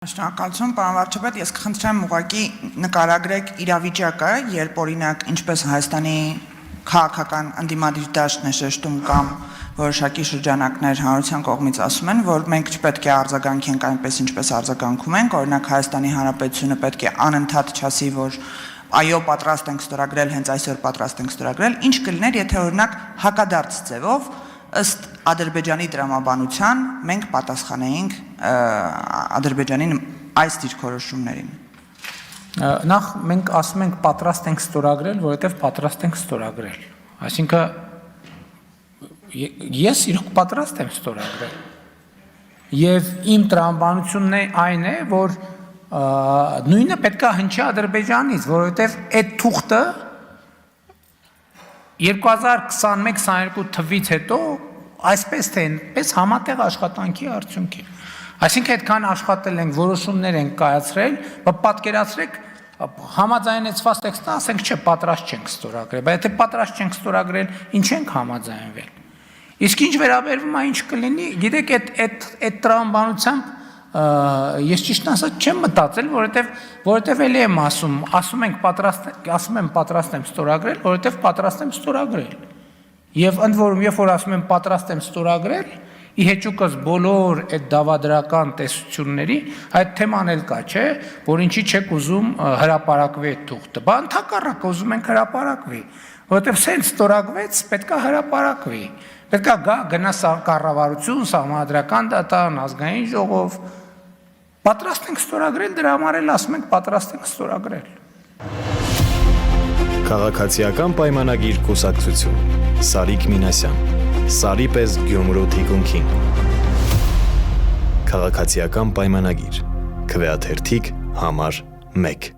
Շնորհակալություն, պարոն վարչապետ, ես կխնդրեմ ուղղակի նկարագրեք իրավիճակը, երբ օրինակ ինչպես Հայաստանի քաղաքական ընդդիմադիր դաշտն է շեշտում կամ որոշակի շրջանակներ հանրության կողմից ասում են, որ մենք չպետք է արձագանքենք այնպես ինչպես արձագանքում ենք, օրինակ Հայաստանի Հանրապետությունը պետք է անընդհատ չասի, որ այո, պատրաստ ենք ստորագրել, հենց այսօր պատրաստ ենք ստորագրել, ինչ կլիներ, եթե օրինակ հակադարձ ձևով ըստ Ադրբեջանի տրամաբանության մենք պատասխանեինք Ադրբեջանի այս դիրքորոշումներին։ Նախ մենք ասում ենք պատրաստ ենք ստորագրել, որովհետև պատրաստ ենք ստորագրել։ Այսինքն ես իրոք պատրաստ եմ ստորագրել։ Եվ իմ տրամաբանությունն այն է, որ նույնը պետք է հնչի Ադրբեջանից, որովհետև այդ թուղթը 2021-22 թվից հետո այսպես թե այնպես համատեղ աշխատանքի արդյունք է։ Այսինքն այդքան աշխատել ենք, որոշումներ ենք կայացրել, պատկերացրեք համաձայնեցված տեքստը, ասենք չէ, պատրաստ չենք ստորագրել, բայց եթե պատրաստ չենք ստորագրել, ինչ ենք համաձայնվել։ Իսկ ինչ վերաբերվում է ինչ կլինի, գիտեք, այդ տրամաբանությամբ ես ճիշտ ասած չեմ մտածել, որովհետև էլի եմ ասում եմ պատրաստ եմ ստորագրել, որովհետև պատրաստ եմ ստորագրել։ Եվ ընդ որում, երբ որ ասում եմ պատրաստ եմ ստորագրել, ի հեճուկս բոլոր այդ դավադրական տեսությունների, այդ թեման էլ կա, չէ, որ ինչի չեք ուզում հրապարակվի այդ թուղթը։ Բա ընդհակառակը ուզում ենք հրապարակվի, որովհետև սենց ստորագրվեց, պետք է հրապարակվի։ Պետք է գնա կառավարություն, սահմանադրական դատարան, ազգային ժողով։ Պատրաստ ենք ստորագրել, դրա համար էլ ասում ենք պատրաստ ենք ստորագրել։ Քաղաքացիական պայմանագիր կուսակցություն Սարիկ Մինասյան, Սարի պես Գյումրու թիկունքին։ Քաղաքացիական պայմանագիր, քվեաթերթիկ համար 1